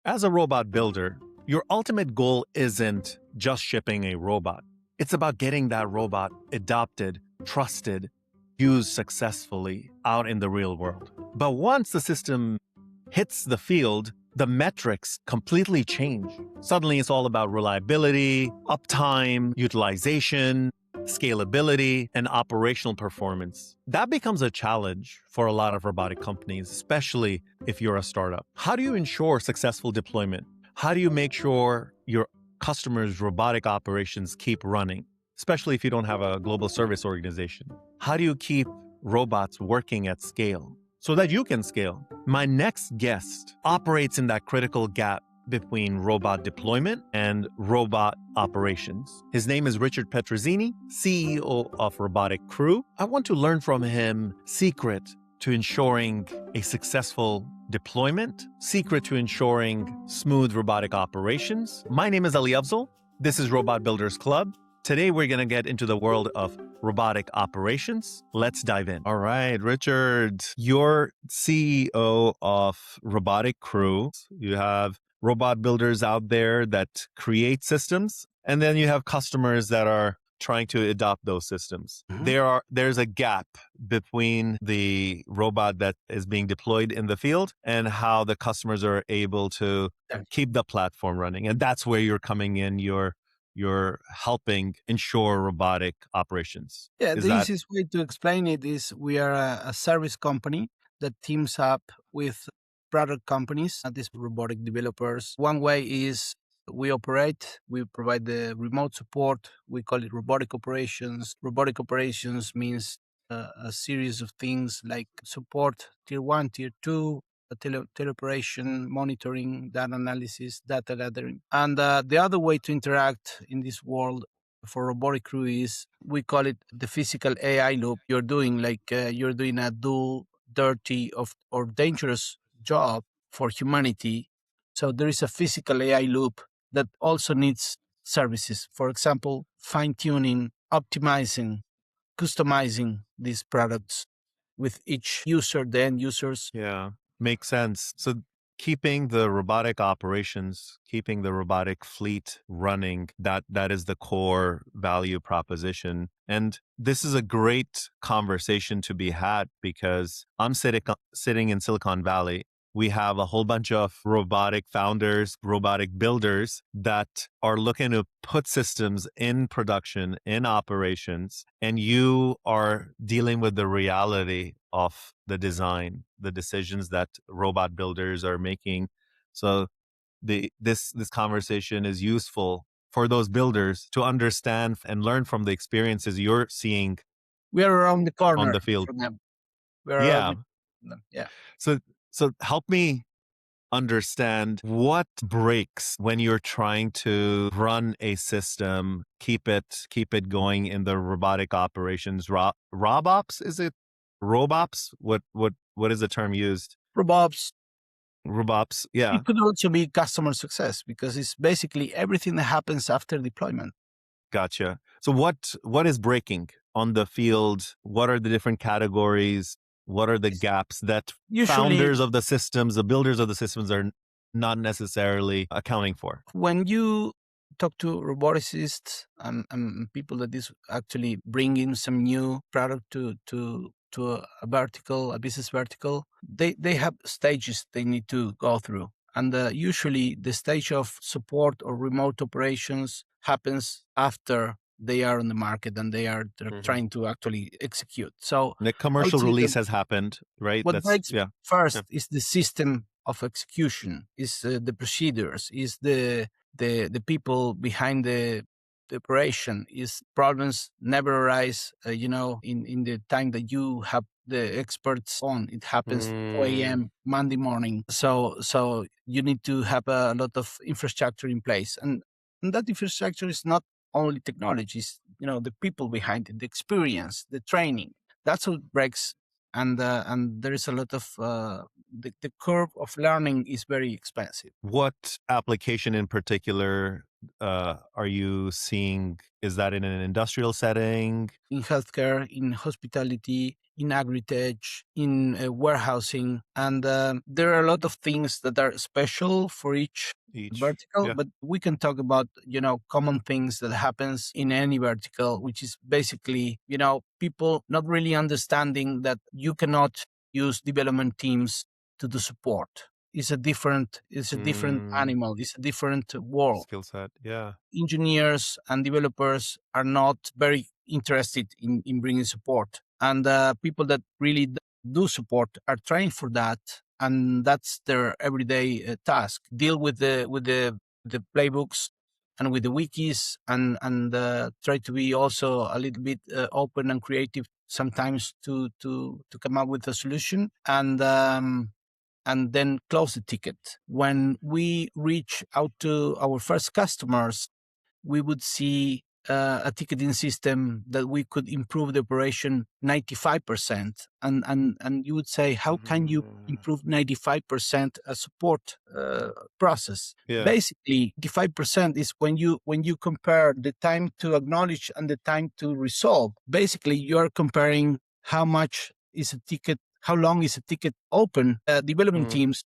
As a robot builder, your ultimate goal isn't just shipping a robot. It's about getting that robot adopted, trusted, used successfully out in the real world. But once the system hits the field, the metrics completely change. Suddenly, it's all about reliability, uptime, utilization, scalability, and operational performance. That becomes a challenge for a lot of robotic companies, especially if you're a startup. How do you ensure successful deployment? How do you make sure your customers' robotic operations keep running, especially if you don't have a global service organization? How do you keep robots working at scale so that you can scale? My next guest operates in that critical gap between robot deployment and robot operations. His name is Richard Petrozzini, CEO of Robotic Crew. I want to learn from him secret to ensuring a successful deployment, secret to ensuring smooth robotic operations. My name is Ali Afzal. This is Robot Builders Club. Today, we're going to get into the world of robotic operations. Let's dive in. All right, Richard, you're CEO of Robotic Crew. You have robot builders out there that create systems, and then you have customers that are trying to adopt those systems. Mhm. There's a gap between the robot that is being deployed in the field and how the customers are able to keep the platform running. And that's where you're coming in. You're helping ensure robotic operations. Yeah, Is the that easiest way to explain it is we are a service company that teams up with product companies, these robotic developers. One way is we provide the remote support. We call it robotic operations. Robotic operations means a series of things like support tier 1, tier 2, teleoperation, monitoring, data analysis, data gathering. And the other way to interact in this world for Robotic Crew is we call it the physical AI loop. You're doing a dual, dirty, or dangerous job for humanity. So there is a physical AI loop that also needs services. For example, fine tuning, optimizing, customizing these products with each user, the end users. Yeah, makes sense. So keeping the robotic operations, keeping the robotic fleet running, that is the core value proposition. And this is a great conversation to be had because I'm sitting in Silicon Valley. We have a whole bunch of robotic founders, robotic builders that are looking to put systems in production, in operations, and you are dealing with the reality of the design, the decisions that robot builders are making. So this conversation is useful for those builders to understand and learn from the experiences you're seeing We are around the on corner the field. from them. We are around Yeah. them. Yeah. So help me understand what breaks when you're trying to run a system, keep it going in the robotic operations. RobOps, is it? RobOps? What is the term used? RobOps. RobOps, yeah. It could also be customer success because it's basically everything that happens after deployment. Gotcha. So what is breaking on the field? What are the different categories? What are the gaps that Usually, founders of the systems, the builders of the systems are not necessarily accounting for? when you talk to roboticists and people that is actually bringing some new product to a business vertical, they have stages they need to go through. And usually the stage of support or remote operations happens after they are on the market and they're trying to actually execute. So The I would commercial say that release has happened, right? what That's breaks yeah. first is the system of execution, is the procedures, is the people behind the operation. Is problems never arise, in the time that you have the experts on. It happens 2 a.m. Monday morning. So you need to have a lot of infrastructure in place, and that infrastructure is not only technologies. The people behind it, the experience, the training. That's what breaks, and there is a lot of the curve of learning is very expensive. What application in particular are you seeing? Is that in an industrial setting? In healthcare, in hospitality, in agritech, in warehousing. And there are a lot of things that are special for each Each, vertical, yeah. but we can talk about, common things that happens in any vertical, which is basically, people not really understanding that you cannot use development teams to do support. It's a different Mm, animal. It's a different world. skill set, yeah. Engineers and developers are not very interested in bringing support. And people that really do support are trained for that. And that's their everyday task. Deal with the playbooks and with the wikis and try to be also a little bit open and creative sometimes to come up with a solution. And then close the ticket. When we reach out to our first customers, we would see a ticketing system that we could improve the operation 95%. And you would say, how can you Mm, improve 95% a support process? yeah. Basically, 95% is when you compare the time to acknowledge and the time to resolve. Basically, you are comparing how much is a ticket, how long is a ticket open. Development Mm, teams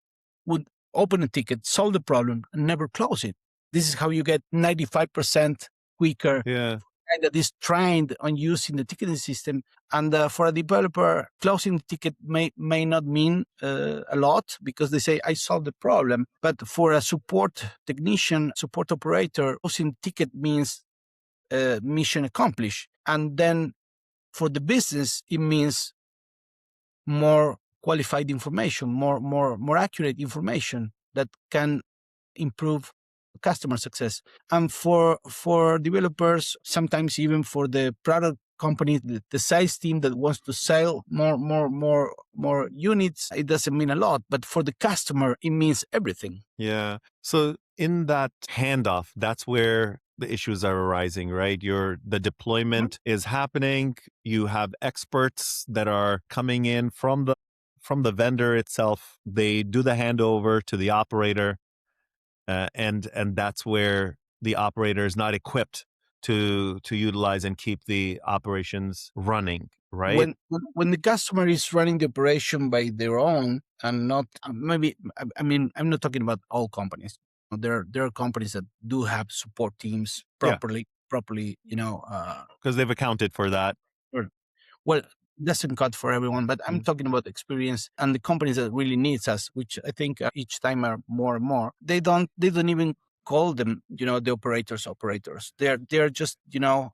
would open a ticket, solve the problem, and never close it. This is how you get 95% quicker yeah. guy that is trained on using the ticketing system. And for a developer, closing the ticket may not mean a lot because they say, I solved the problem. But for a support technician, support operator, closing the ticket means mission accomplished. And then for the business, it means more qualified information, more accurate information that can improve customer success. And for developers, sometimes even for the product company, the sales team that wants to sell more units, it doesn't mean a lot. But for the customer, it means everything. Yeah. So in that handoff, that's where the issues are arising, right? The Mhm. deployment is happening. You have experts that are coming in from the vendor itself. They do the handover to the operator, and that's where the operator is not equipped to utilize and keep the operations running, right? When the customer is running the operation by their own and not maybe I mean I'm not talking about all companies. There are companies that do have support teams Yeah, properly because they've accounted for that. or well, doesn't cut for everyone, but I'm Mm, talking about experience and the companies that really needs us, which I think each time are more and more. They don't even call them, the operators. They're just,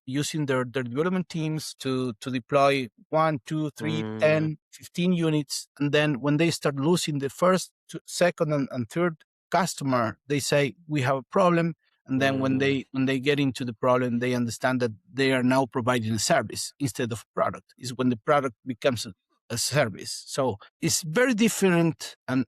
using their development teams to deploy 1, 2, 3, 10, 15 units. And then when they start losing the first, second and third customer, they say, we have a problem. And then when mm, they get into the problem, they understand that they are now providing a service instead of a product. Is when the product becomes a service. So it's very different, and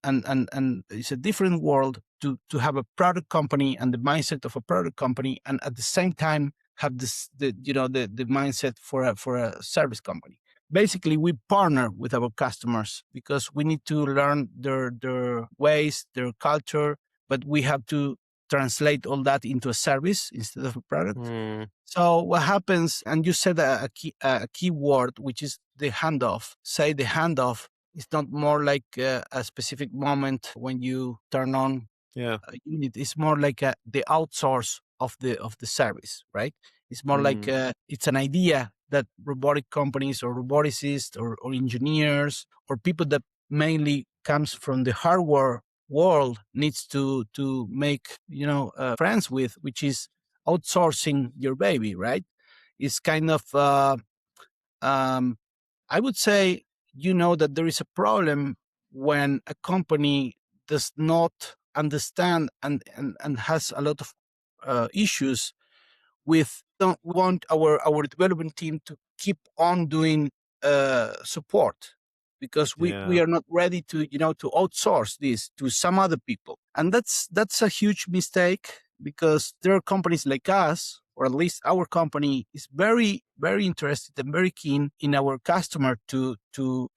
it's a different world to have a product company and the mindset of a product company, and at the same time have the mindset for a service company. Basically, we partner with our customers because we need to learn their ways, their culture, but we have to translate all that into a service instead of a product. mm, So what happens, and you said a key word, which is the handoff. Say the handoff is not more like a specific moment when you turn on yeah. unit. It's more like the outsource of the service, right? It's more like Mm, it's an idea that robotic companies or roboticists or engineers or people that mainly comes from the hardware world needs to make friends with, which is outsourcing your baby, right? It's kind of um, I would say, that there is a problem when a company does not understand and has a lot of issues with don't want our development team to keep on doing support because we yeah. are not ready to outsource this to some other people, and that's a huge mistake because there are companies like us, or at least our company is very very interested and very keen in our customer to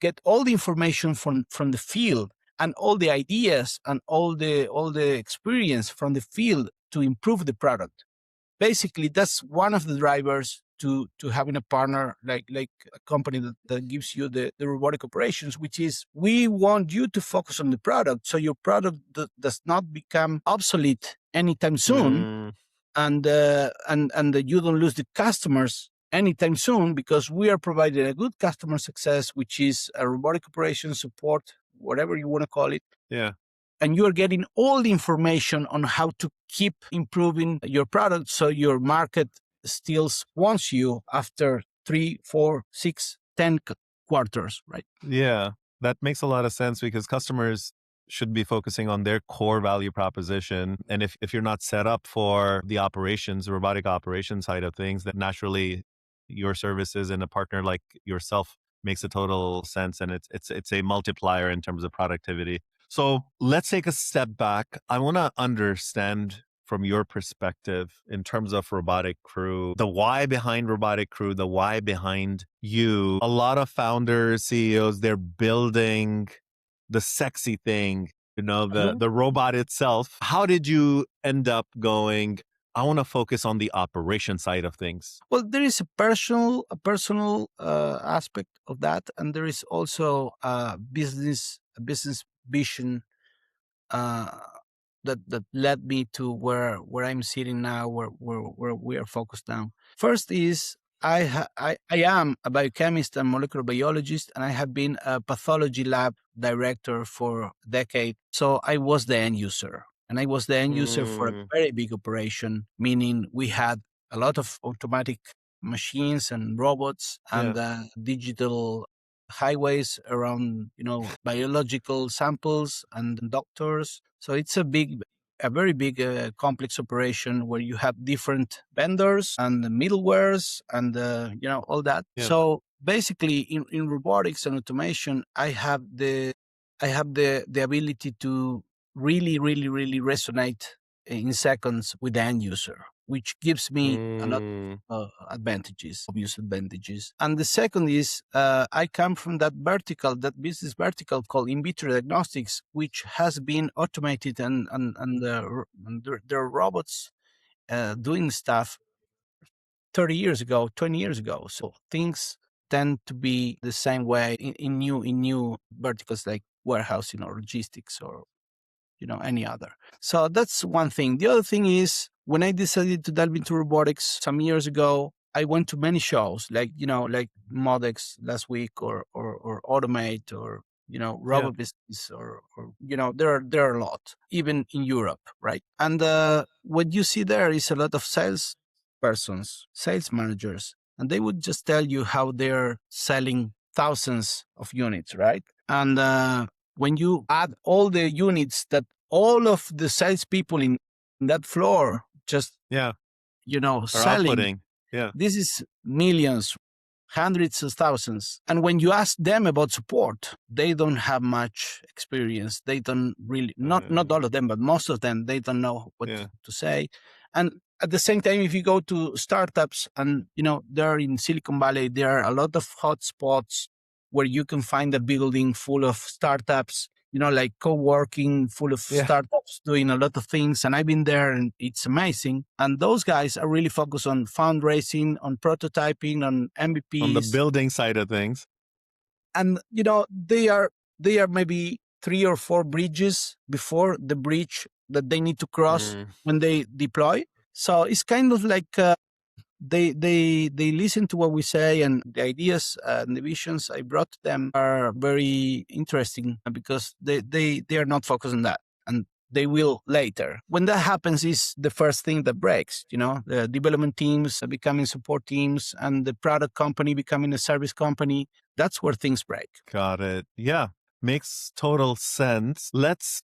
get all the information from the field and all the ideas and all the experience from the field to improve the product. basically that's one of the drivers to having a partner like a company that gives you the robotic operations, which is we want you to focus on the product so your product does not become obsolete anytime soon, Mm, and that you don't lose the customers anytime soon, because we are providing a good customer success, which is a robotic operation support, whatever you want to call it. yeah. And you are getting all the information on how to keep improving your product so your market still wants you after 3, 4, 6, 10 quarters, right? Yeah, that makes a lot of sense because customers should be focusing on their core value proposition. And if you're not set up for the operations, robotic operations side of things, then naturally your services and a partner like yourself makes a total sense. And it's a multiplier in terms of productivity. So let's take a step back. I want to understand from your perspective in terms of robotic crew, the why behind robotic crew, the why behind you. A lot of founders, CEOs, they're building the sexy thing, the robot itself. How did you end up going, I want to focus on the operation side of things? Well, there is a personal aspect of that, and there is also a business vision uh, that led me to where I'm sitting now, where we are focused now. First is I am a biochemist and molecular biologist, and I have been a pathology lab director for a decade. So I was the end user, and I was the end user for a Mm, very big operation, meaning we had a lot of automatic machines and robots yeah, and digital highways around biological samples and doctors. So it's a very big complex operation where you have different vendors and the middlewares and all that. yeah. So basically in robotics and automation I have the ability to really resonate in seconds with the end user, which gives me a lot Mm, advantages, obvious advantages. And the second is I come from that business vertical called in vitro diagnostics, which has been automated and there are robots doing stuff 30 years ago, 20 years ago. So things tend to be the same way in new verticals like warehousing or logistics or any other. So that's one thing. The other thing is when I decided to delve into robotics some years ago, I went to many shows like Modex last week or Automate or yeah. Robot Business or there are a lot, even in Europe, right? And what you see there is a lot of sales persons, sales managers, and they would just tell you how they're selling thousands of units, right? And when you add all the units that all of the salespeople in that floor just Yeah. Are selling, outputting. Yeah. this is millions, hundreds of thousands. And when you ask them about support, they don't have much experience. They don't really, not all of them, but most of them, they don't know what Yeah. to say. And at the same time, if you go to startups and, there in Silicon Valley, there are a lot of hotspots where you can find a building full of startups, like co-working full of Yeah. startups doing a lot of things. And I've been there and it's amazing. And those guys are really focused on fundraising, on prototyping, on On the MVPs. building side of things. And, they are maybe 3 or 4 bridges before the bridge that they need to cross Mm, when they deploy. So it's kind of like they listen to what we say, and the ideas and the visions I brought to them are very interesting because they are not focused on that, and they will later. When that happens is the first thing that breaks, the development teams becoming support teams and the product company becoming a service company. That's where things break. got it. Yeah. Makes total sense. Let's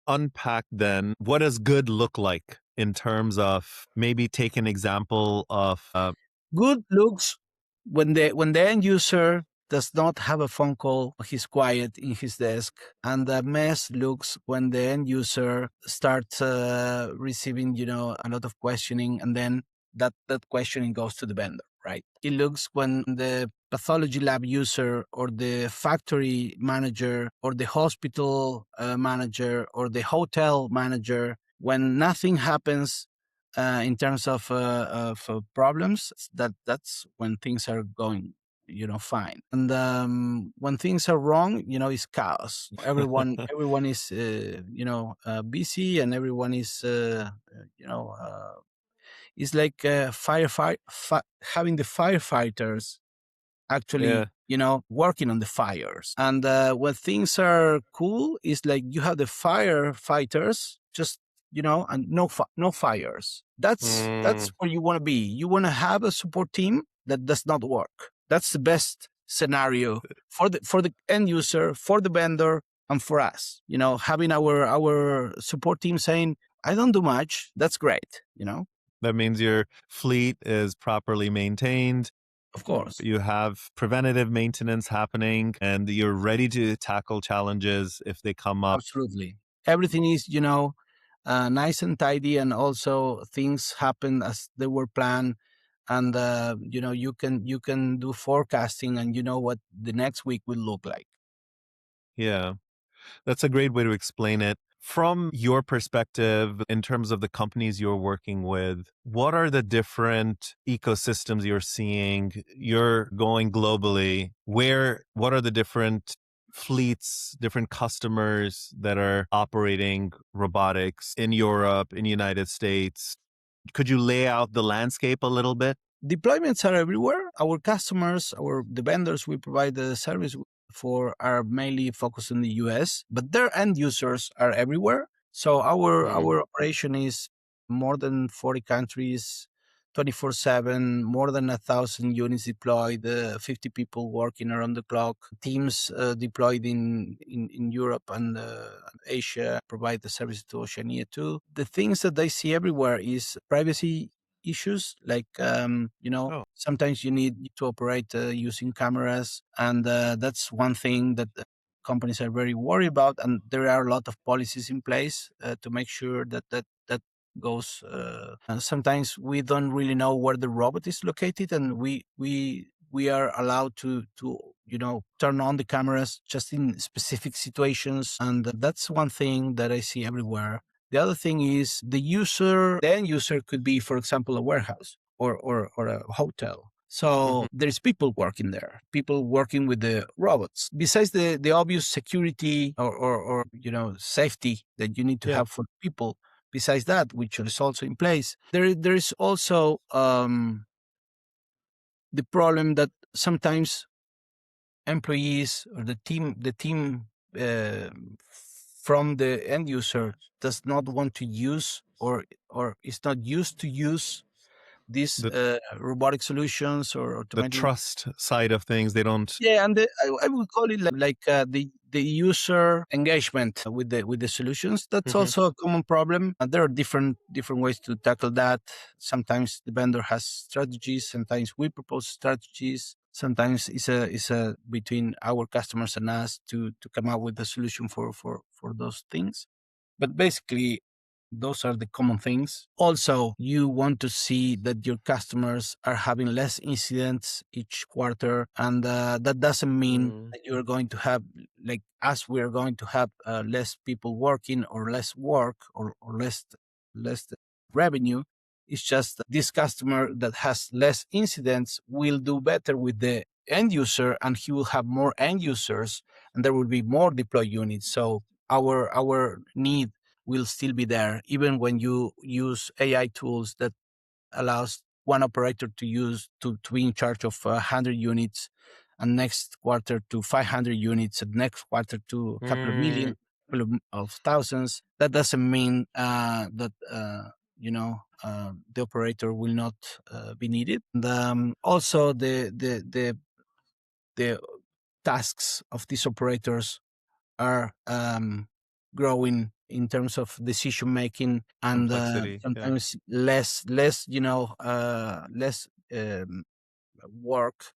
unpack then what does good look like in terms of maybe take an example of Good looks when the end user does not have a phone call, he's quiet in his desk, and the mess looks when the end user starts receiving a lot of questioning, and then that questioning goes to the vendor, right? It looks when the pathology lab user or the factory manager or the hospital manager or the hotel manager, when nothing happens in terms of problems, that's when things are going, fine. And when things are wrong, it's chaos. Everyone is, busy, and everyone is, it's like having the firefighters Yeah. actually, working on the fires. And when things are cool, it's like you have the firefighters just, and no fires. That's Mm, where you want to be. You want to have a support team that does not work. That's the best scenario for the end user, for the vendor, and for us. Having our support team saying, "I don't do much." That's great. that means your fleet is properly maintained. Of course. You have preventative maintenance happening, and you're ready to tackle challenges if they come up. Absolutely. Everything is, nice and tidy, and also things happen as they were planned. And you can do forecasting, and you know what the next week will look like. Yeah. That's a great way to explain it. From your perspective, in terms of the companies you're working with, what are the different ecosystems you're seeing? You're going globally. What are the different fleets, different customers that are operating robotics in Europe, in United States? Could you lay out the landscape a little bit? Deployments are everywhere. Our customers, the vendors we provide the service for, are mainly focused in the US, but their end users are everywhere. So Mm. our operation is more than 40 countries, 24/7, more than 1,000 units deployed, 50 people working around the clock, teams deployed in Europe and Asia, provide the service to Oceania too. The things that I see everywhere is privacy issues, like Oh, sometimes you need to operate using cameras, and that's one thing that companies are very worried about, and there are a lot of policies in place to make sure that goes. And sometimes we don't really know where the robot is located, and we are allowed to turn on the cameras just in specific situations, and that's one thing that I see everywhere. The other thing is the end user could be, for example, a warehouse or a hotel. mhm. So there's people working there, people working with the robots. Besides the obvious security or safety that you need to Yeah. have for people, besides that, which is also in place, there is also the problem that sometimes employees or the team uh, from the end user does not want to use or is not used to use these The robotic solutions or the automated. trust side of things, they don't. Yeah, and I would call it like the user engagement with the solutions. That's Mhm. also a common problem. And there are different ways to tackle that. Sometimes the vendor has strategies. Sometimes we propose strategies. Sometimes it's a between our customers and us to come up with a solution for those things. But basically, those are the common things. Also, you want to see that your customers are having less incidents each quarter. And that doesn't mean Mm. that you're going to have, like us, we're going to have less people working or less work or less revenue. It's just that this customer that has less incidents will do better with the end user, and he will have more end users, and there will be more deployed units. So our need will still be there, even when you use AI tools that allows one operator to be in charge of 100 units, and next quarter to 500 units, and next quarter to a couple of million, Mm. couple of thousands. That doesn't mean that the operator will not be needed. And also the tasks of these operators are growing in terms of decision making, and Complexity. Yeah. sometimes less work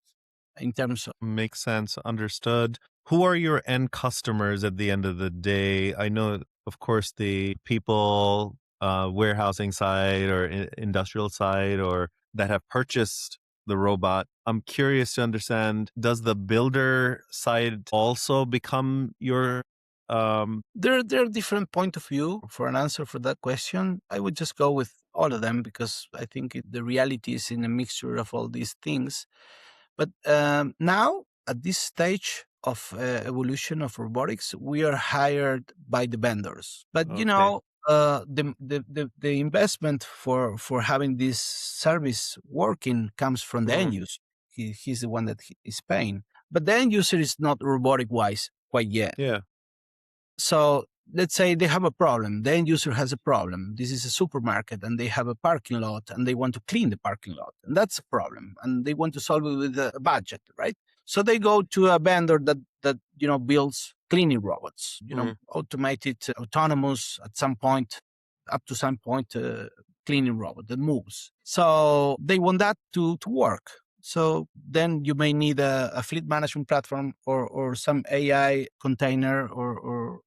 in terms of. Makes sense. Understood. Who are your end customers at the end of the day? I know, of course, the people, warehousing side or industrial side, or that have purchased the robot. I'm curious to understand, does the builder side also become your, There are different point of view for an answer for that question. I would just go with all of them because I think the reality is in a mixture of all these things. But now, at this stage of evolution of robotics, we are hired by the vendors. But Okay. the investment for having this service working comes from the end Mhm. user. He's the one that is paying. But the end user is not robotic wise quite yet. Yeah. So let's say they have a problem. The end user has a problem. This is a supermarket and they have a parking lot and they want to clean the parking lot. And that's a problem. And they want to solve it with a budget, right? So they go to a vendor that builds cleaning robots, Mhm. automated, autonomous at some point, up to some point, cleaning robot that moves. So they want that to work. So then you may need a fleet management platform or some AI container or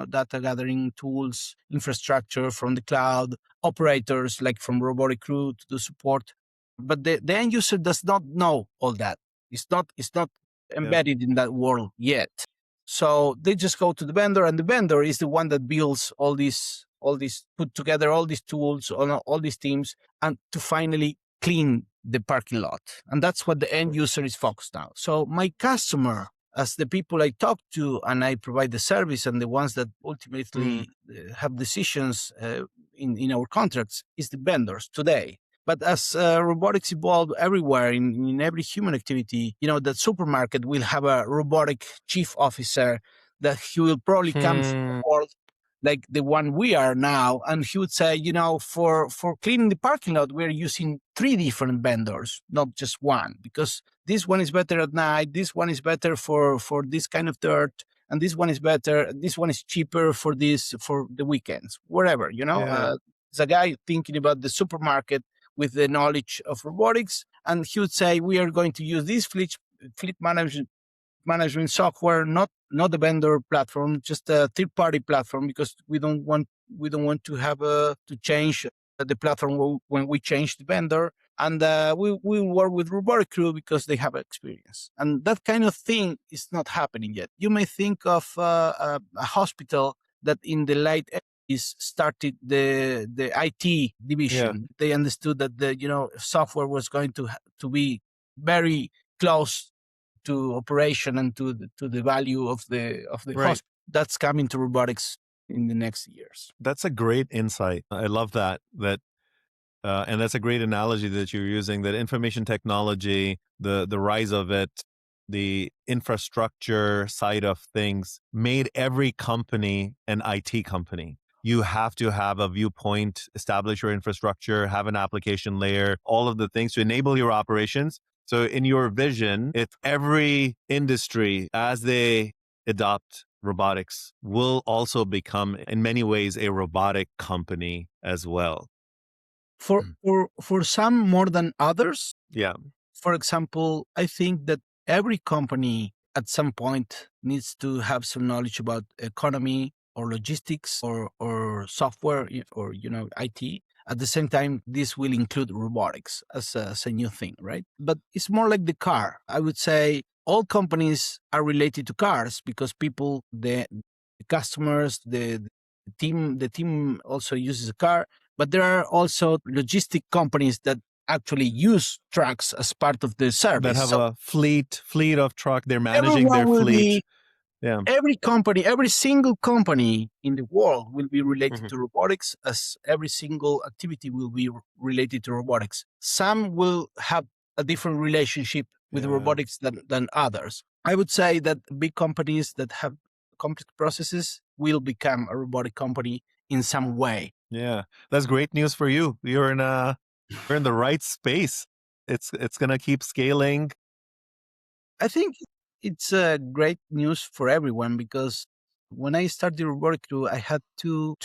data gathering tools, infrastructure from the cloud, operators like from robotic crew to do support. But the end user does not know all that. It's not Yeah. embedded in that world yet. So they just go to the vendor, and the vendor is the one that builds all these put together all these tools on all these teams, and to finally clean the parking lot. And that's what the end user is focused on. So my customer, as the people I talk to and I provide the service, and the ones that Mhm. ultimately have decisions in our contracts, is the vendors today. But as robotics evolve everywhere in every human activity, that supermarket will have a robotic chief officer that he will probably come from Hmm. a world like the one we are now, and he would say, for cleaning the parking lot, we're using 3 different vendors, not just one, because this one is better at night, this one is better for this kind of dirt, and this one is better, this one is cheaper for the weekends, wherever. Yeah. There's a guy thinking about the supermarket with the knowledge of robotics, and he would say, we are going to use this fleet management software, not the vendor platform, just a third party platform, because we don't want to have to change the platform when we change the vendor. And we work with robotic crew because they have experience, and that kind of thing is not happening yet. You may think of a hospital that in the late 80s started the IT Yeah. division. They understood that the software was going to be very close to operation and to the value of the Right. hospital. That's coming to robotics in the next years. That's a great insight. I love that. And that's a great analogy that you're using. That information technology, the rise of it, the infrastructure side of things, made every company an IT company. You have to have a viewpoint, establish your infrastructure, have an application layer, all of the things to enable your operations. So, in your vision, if every industry, as they adopt robotics, will also become, in many ways, a robotic company as well. For some more than others. Yeah. For example, I think that every company at some point needs to have some knowledge about economy or logistics or software or IT. At the same time, this will include robotics as a new thing, right? But it's more like the car. I would say all companies are related to cars because people, the customers, the team also uses a car. But there are also logistic companies that actually use trucks as part of the That service. have So a fleet of truck. They're managing everyone their will fleet. be, Yeah. every company, every single company in the world will be related Mhm. to robotics, as every single activity will be related to robotics. Some will have a different relationship with Yeah. robotics than others. I would say that big companies that have complex processes will become a robotic company in some way. Yeah. That's great news for you. You're in the right space. It's gonna keep scaling. I think it's great news for everyone because when I started robotic crew, I had two,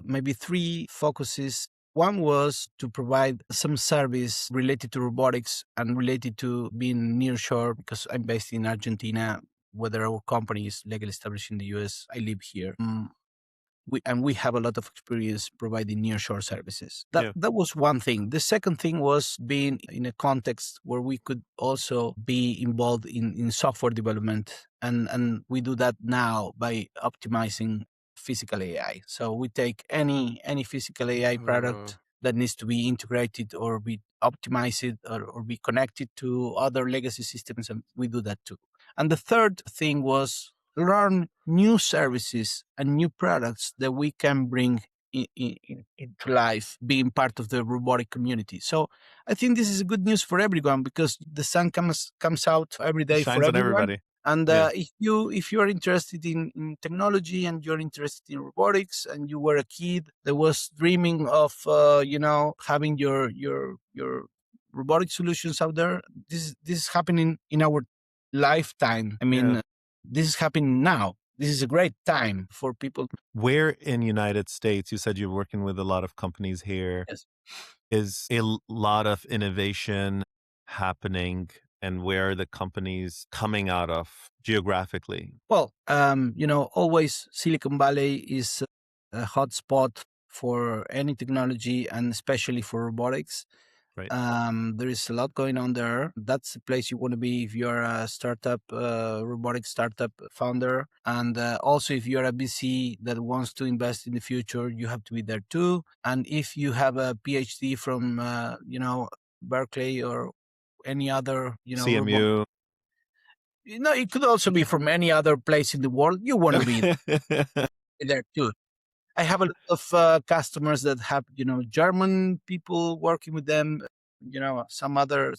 maybe three focuses. One was to provide some service related to robotics and related to being nearshore because I'm based in Argentina. Whether our company is legally established in the US, I live here. We have a lot of experience providing nearshore services. That Yeah. that was one thing. The second thing was being in a context where we could also be involved in software development, and we do that now by optimizing physical AI. So we take any physical AI Uh, product that needs to be integrated or be optimized or be connected to other legacy systems, and we do that too. And the third thing was learn new services and new products that we can bring into life, being part of the robotic community. So I think this is good news for everyone because the sun comes out every It day for shines on everyone. everybody. And Yeah. if you are interested in technology and you're interested in robotics and you were a kid that was dreaming of having your robotic solutions out there, this is happening in our lifetime. I mean, Yeah. this is happening now. This is a great time for people. Where in United States, you said you're working with a lot of companies here, Yes. is a lot of innovation happening, and where are the companies coming out of geographically? Well, always Silicon Valley is a hot spot for any technology and especially for robotics. Right. There is a lot going on there. That's the place you want to be if you're a startup, robotic startup founder. And also, if you're a VC that wants to invest in the future, you have to be there too. And if you have a PhD from, Berkeley or any other, CMU. it could also be from any other place in the world. You want to be there too. I have a lot of customers that have, German people working with them. Some other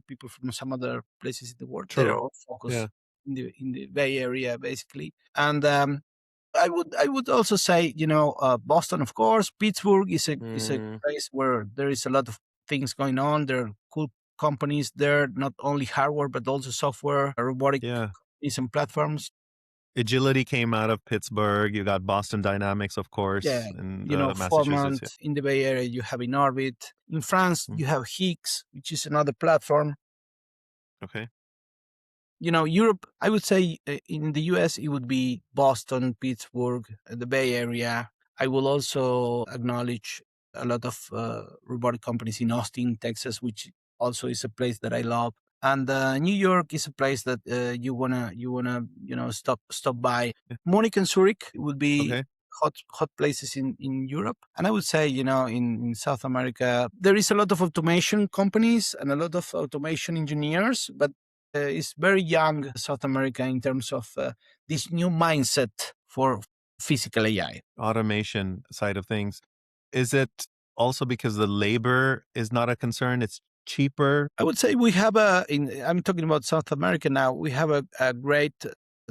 people from some other places in the world. They're True. all focused Yeah. in the Bay Area, basically. And I would also say, Boston, of course. Pittsburgh is a Mm, place where there is a lot of things going on. There are cool companies there, not only hardware but also software, robotic yeah. companies and platforms. Agility came out of Pittsburgh. You got Boston Dynamics, of Yeah, course, in Massachusetts. Formant in the Bay Area, you have in Orbit. In France, Yeah. you have Higgs, which is another platform. Okay. Europe, I would say in the US, it would be Boston, Pittsburgh, the Bay Area. I will also acknowledge a lot of robotic companies in Austin, Texas, which also is a place that I love. And New York is a place that you wanna stop by. Yeah. Munich and Zurich would be Okay. hot places in Europe. And I would say, in South America, there is a lot of automation companies and a lot of automation engineers, but it's very young South America in terms of this new mindset for physical AI. Automation side of things. Is it also because the labor is not a concern? It's cheaper. I would say we have I'm talking about South America now, we have a great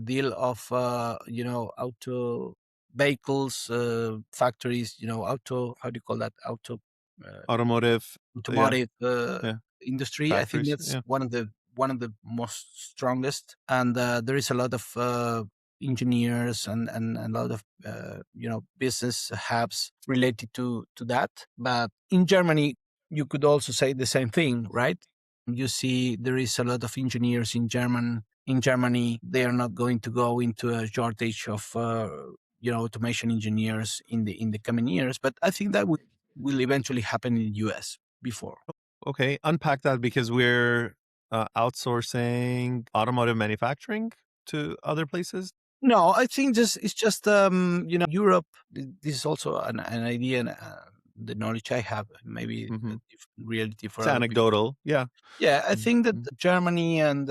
deal of, auto vehicles, factories, how do you call that? Uh, Automotive. Yeah. Automotive Yeah. industry. I think Factories. that's Yeah. one of the most strongest, and there is a lot of engineers and a lot of business hubs related to that. But in Germany, you could also say the same thing, right? You see, there is a lot of engineers in Germany. They are not going to go into a shortage of automation engineers in the coming years. But I think that will eventually happen in the US before. Okay. Unpack that, because we're outsourcing automotive manufacturing to other places. No, I think it's just Europe. This is also an idea and the knowledge I have. Maybe a Hmm. different reality for It's other people. anecdotal. Yeah. Yeah, I think that Mhm. Germany and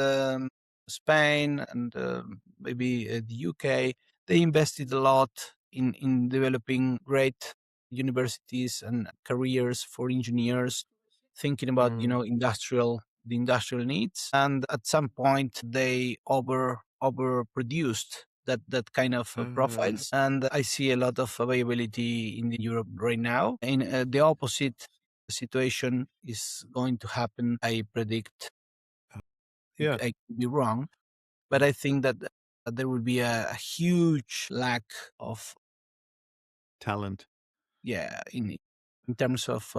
Spain and maybe the UK, they invested a lot in developing great universities and careers for engineers, thinking about Mm. the industrial needs, and at some point they overproduced that kind of Uh, profiles, and I see a lot of availability in Europe right now. In the opposite situation is going to happen. I predict. yeah. I could be wrong, but I think that there will be a huge lack of, Talent. yeah, in terms of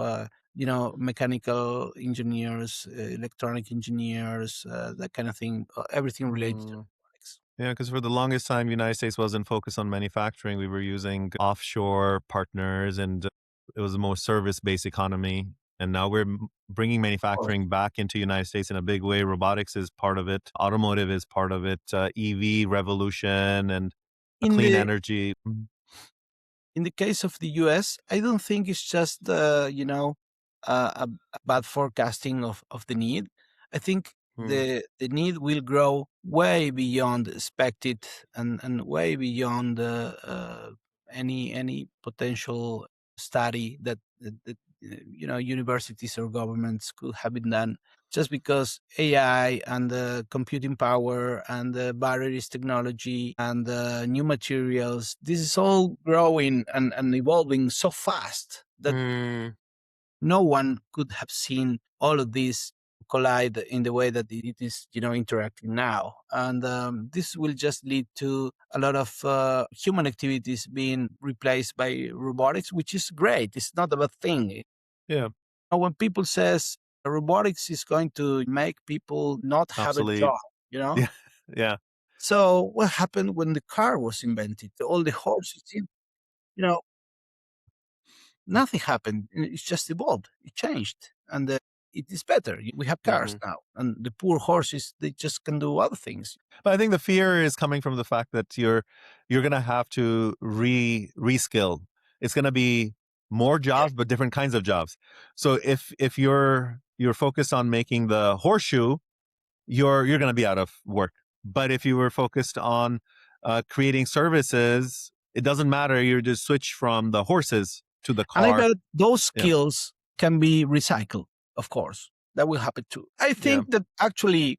mechanical engineers, electronic engineers, that kind of thing. Everything related to Mm. robotics. Yeah, because for the longest time, the United States wasn't focused on manufacturing. We were using offshore partners, and it was a more service-based economy. And now we're bringing Of course. manufacturing back into the United States in a big way. Robotics is part of it. Automotive is part of it. EV revolution and a In clean the energy. Mhm. In the case of the US, I don't think it's just a bad forecasting of the need. I think Mm. the need will grow way beyond expected and way beyond any potential study that universities or governments could have been done, just because AI and the computing power and the batteries technology and the new materials, this is all growing and evolving so fast that Mm. no one could have seen all of this collide in the way that it is interacting now. And this will just lead to a lot of human activities being replaced by robotics, which is great. It's not a bad thing. Yeah. When people says robotics is going to make people not have a Obsolete. job, you know. Yeah. Yeah. So what happened when the car was invented? All the horses, you know, nothing happened. It's just evolved. It changed, and it is better. We have cars Mhm. now, and the poor horses, they just can do other things. But I think the fear is coming from the fact that you're gonna have to reskill. It's gonna be more jobs, but different kinds of jobs. So if you're focused on making the horseshoe, you're gonna be out of work. But if you were focused on creating services, it doesn't matter. You just switch from the horses to the And I car. bet those Yeah. skills can be recycled. Of course, that will happen too. I Yeah. think that actually,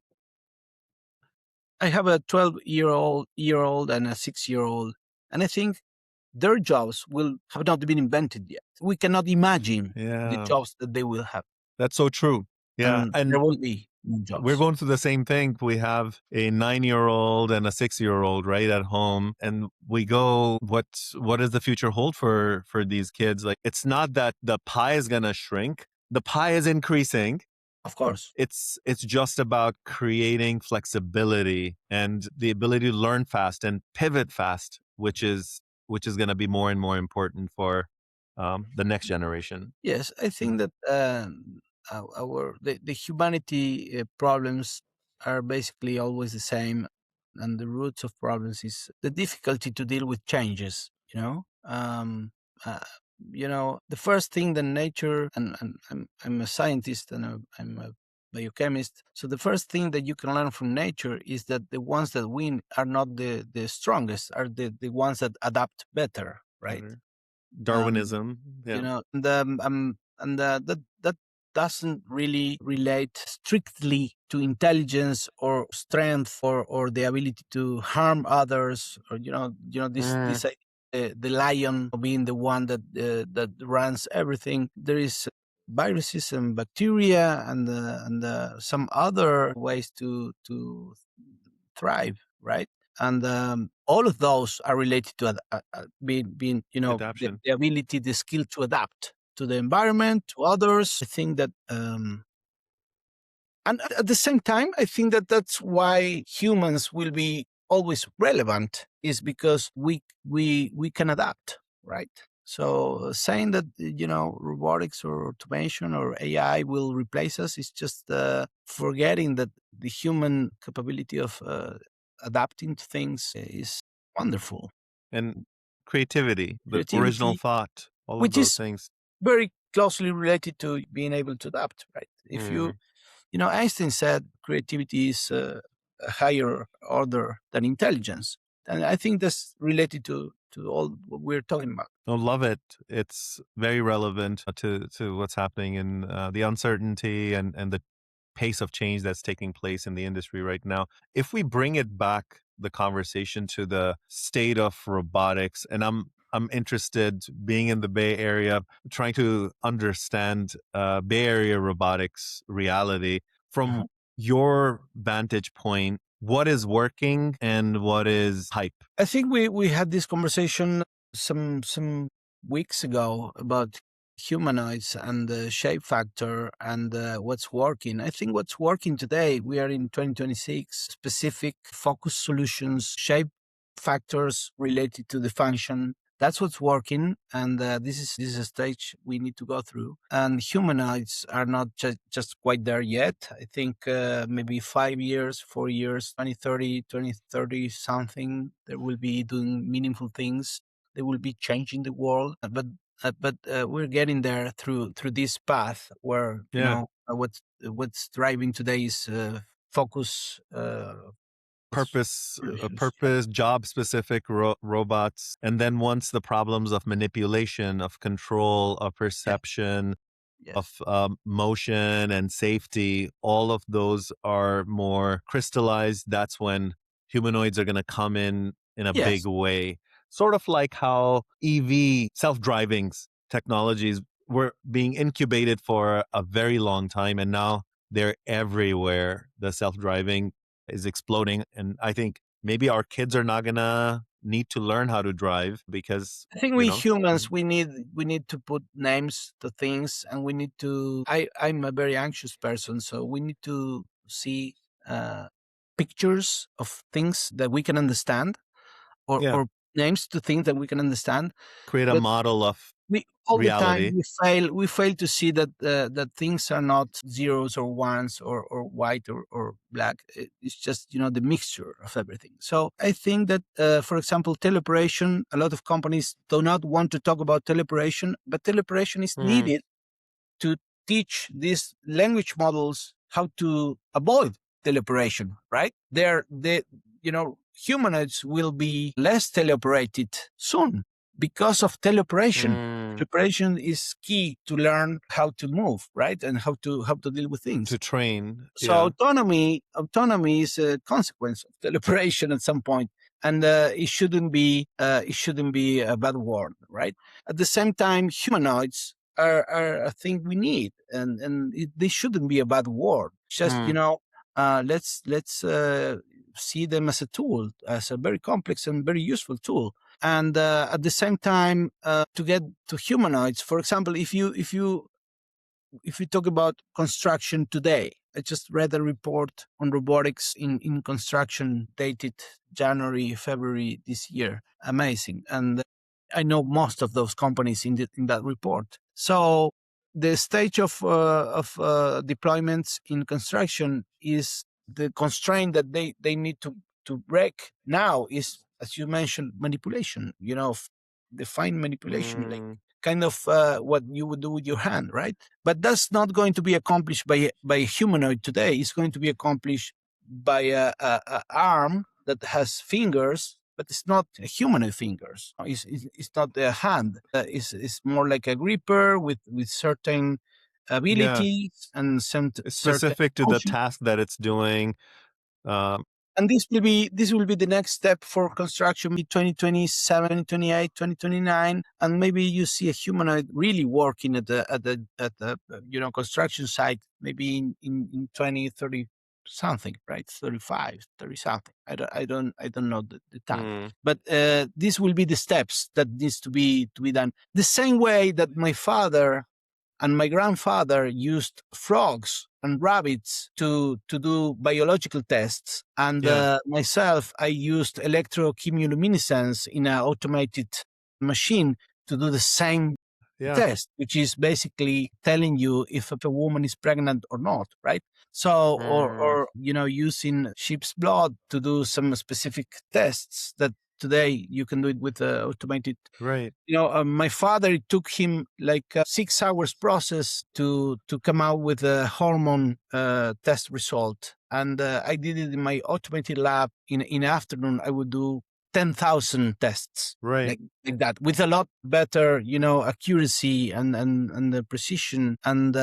I have a 12-year-old and a 6-year-old, and I think their jobs will have not been invented yet. We cannot imagine the Yeah. jobs that they will have, That's so true. Yeah. and there And will be new we're jobs. going through the same thing. We have a 9-year-old and a 6-year-old right at home, and we go, what does the future hold for these kids? Like, it's not that the pie is gonna shrink. The pie is increasing. Of course. It's just about creating flexibility and the ability to learn fast and pivot fast, which is going to be more and more important for the next generation. Yes, I Mm. think that the humanity problems are basically always the same, and the roots of problems is the difficulty to deal with changes. Uh, the first thing that nature, and I'm a scientist and I'm a biochemist. So the first thing that you can learn from nature is that the ones that win are not the strongest, are the ones that adapt better, right? Better. Um, Darwinism. Yeah. that doesn't really relate strictly to intelligence or strength or the ability to harm others, or Mm. this the lion being the one that runs everything. There is viruses and bacteria and some other ways to thrive, right? And all of those are related to being Adaption. the ability, the skill to adapt to the environment, to others. I think that and at the same time, I think that that's why humans will be always relevant, is because we can adapt, right? So saying that robotics or automation or AI will replace us is just forgetting that the human capability of adapting to things is wonderful. And creativity, the original Creativity, thought, all of which those is things. very closely related to being able to adapt, right? If Mm. Einstein said creativity is a higher order than intelligence. And I think that's related to all what we're talking about. I love it. It's very relevant to what's happening in the uncertainty and the pace of change that's taking place in the industry right now. If we bring it back, the conversation to the state of robotics, and I'm interested, being in the Bay Area, trying to understand Bay Area robotics reality Uh-huh. from your vantage point. What is working and what is hype? I think we had this conversation some weeks ago about humanoids and the shape factor and what's working. I think what's working today, we are in 2026, specific focus solutions, shape factors related to the function. That's what's working, and this is a stage we need to go through. And humanoids are not just quite there yet. I think maybe 5 years, 4 years, 2030 something, they will be doing meaningful things. they will be changing the world. But we're getting there through this path where Yeah. what's driving today is focus. Solutions. Yeah. Purpose, job specific robots. And then once the problems of manipulation, of control, of Yeah. perception, of Yes. motion and safety, all of those are more crystallized. That's when humanoids are going to come in a big Yes. way. Sort of like how EV self-driving technologies were being incubated for a very long time, and now they're everywhere. The self-driving is exploding, and I think maybe our kids are not going to need to learn how to drive because, I think you we know, humans we need to put names to things, and we need to. I'm a very anxious person, so we need to see uh, pictures of things that we can understand, yeah, or names to things that we can understand. create a But model of we all the time reality. we fail to see that that things are not zeros or ones, or white or black. It's just the mixture of everything. So I think that for example, teleoperation, a lot of companies do not want to talk about teleoperation, but teleoperation is Mm, needed to teach these language models how to avoid teleoperation, right? Humanoids will be less teleoperated soon because of teleoperation. mm, Teleoperation is key to learn how to move, right? And how to deal with things. to train. So Yeah. autonomy is a consequence of deliberation at some point, and it shouldn't be a bad word, right? At the same time, humanoids are a thing we need, and they shouldn't be a bad word. Just Mm, let's see them as a tool, as a very complex and very useful tool. And at the same time, to get to humanoids, for example, if you talk about construction today, I just read a report on robotics in construction dated January, February this year. Amazing. And I know most of those companies in that report. So the stage of deployments in construction is the constraint that they need to break now is, as you mentioned, manipulation, define manipulation, like mm, kind of what you would do with your hand, right? But that's not going to be accomplished by a humanoid today. It's going to be accomplished by a arm that has fingers, but it's not a humanoid fingers. It's not a hand. It's more like a gripper with certain yeah. abilities and It's certain specific to the motion. task that it's doing. Um, And this will be the next step for construction, be 2027, 2028, 2029, and maybe you see a humanoid really working at the construction site, maybe in 2030 something, right? 35, 30 something. I don't know the time, mm, but this will be the steps that needs to be done. The same way that my father and my grandfather used frogs and rabbits to do biological tests. And yeah. myself, I used electrochemiluminescence in an automated machine to do the same Yeah. test, which is basically telling you if a woman is pregnant or not, right? So, or, Mm, or using sheep's blood to do some specific tests that today you can do it with automated. right. My father, it took him like a 6 hours process to come out with a hormone test result, and I did it in my automated lab. In the afternoon, I would do 10,000 tests Right. like that with a lot better, accuracy and the precision, and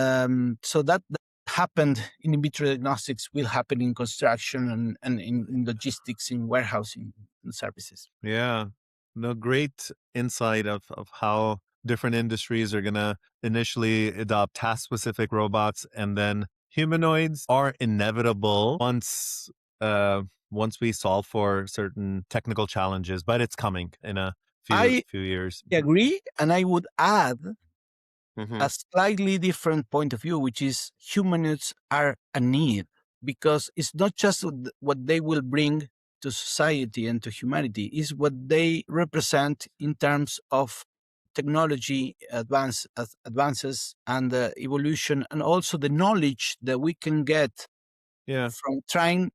so that happened in vitro diagnostics will happen in construction and in logistics, in warehousing and services. Yeah. No, great insight of how different industries are going to initially adopt task specific robots, and then humanoids are inevitable uh once we solve for certain technical challenges, but it's coming in a few I few years. agree, and I would add Hmm. a slightly different point of view, which is humanoids are a need, because it's not just what they will bring to society and to humanity, is what they represent in terms of technology advances and evolution, and also the knowledge that we can get Yeah. from trying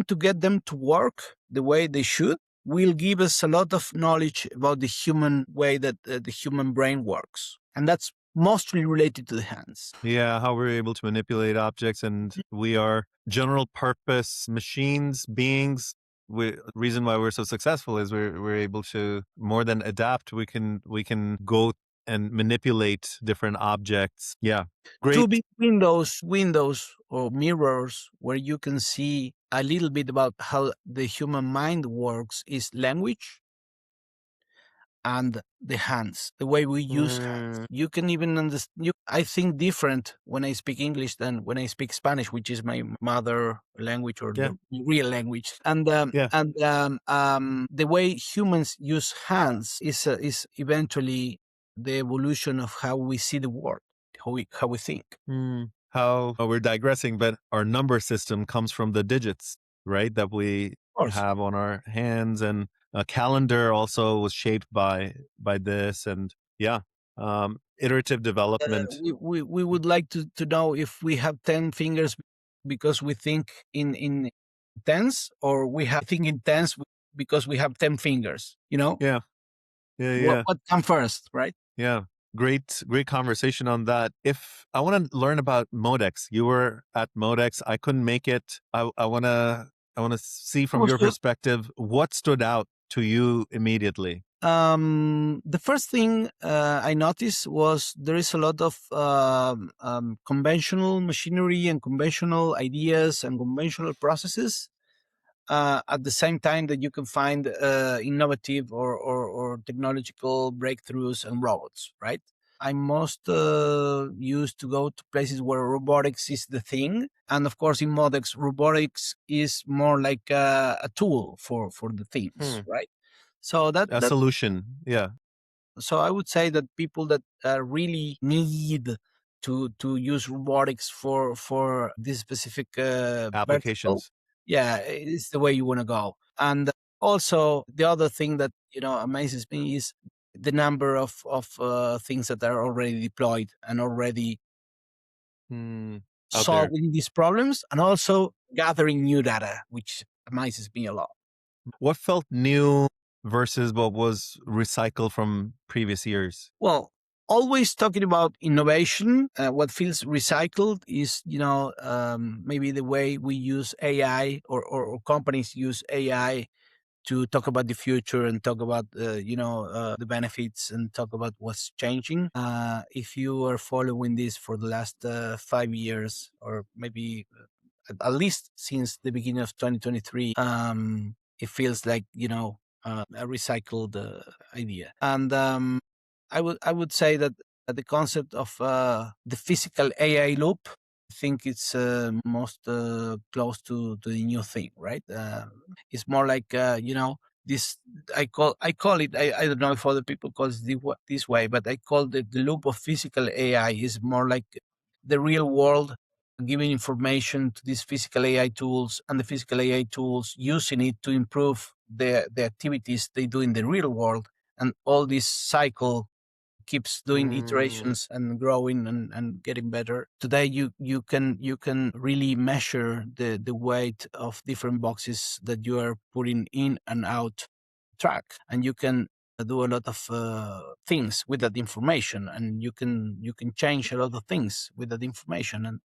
to get them to work the way they should, will give us a lot of knowledge about the human way that the human brain works. And that's mostly related to the hands. Yeah, how we're able to manipulate objects, and we are general purpose machines, beings. Reason why we're so successful is we're able to more than adapt. We can go and manipulate different objects. Yeah, Two great. big windows or mirrors where you can see a little bit about how the human mind works is language and the hands, the way we use hands. You can even understand. I think different when I speak English than when I speak Spanish, which is my mother language or Yeah, the real language. And yeah. the way humans use hands is eventually the evolution of how we see the world, how we think. How we're digressing, but our number system comes from the digits, right? That we Of course. have on our hands, and a calendar also was shaped by this, and yeah, iterative development. We would like to know if we have 10 fingers because we think in tens, or we have think in tens because we have 10 fingers. Yeah, yeah, what yeah, what come first, right? yeah. Great conversation on that. If I want to learn about Modex, you were at Modex. I couldn't make it. I wanna see from Was your good. perspective what stood out to you immediately. The first thing I noticed was there is a lot of conventional machinery and conventional ideas and conventional processes at the same time that you can find innovative or technological breakthroughs and robots, right? I'm most used to go to places where robotics is the thing. And of course, in Modex, robotics is more like a tool for the things, Hmm. right? So A solution. Yeah. so I would say that people that really need to use robotics for this specific vertical, Applications. yeah, it's the way you want to go. And also, the other thing that amazes me is the number of things that are already deployed and already Hmm. Out there. solving these problems, and also gathering new data, which amazes me a lot. What felt new versus what was recycled from previous years? Well, always talking about innovation. What feels recycled is, maybe the way we use AI, or companies use AI to talk about the future and talk about, the benefits and talk about what's changing. If you are following this for the last 5 years, or maybe at least since the beginning of 2023, it feels like, a recycled idea. And I would say that the concept of the physical AI loop, I think it's most close to the new thing, right? It's more like this. I call it. I don't know if other people call it this way, but I call it the loop of physical AI. Is more like the real world giving information to these physical AI tools, and the physical AI tools using it to improve the activities they do in the real world, and all this cycle keeps doing Mm, iterations and growing and getting better. Today you can really measure the weight of different boxes that you are putting in and out track, and you can do a lot of things with that information, and you can change a lot of things with that information. And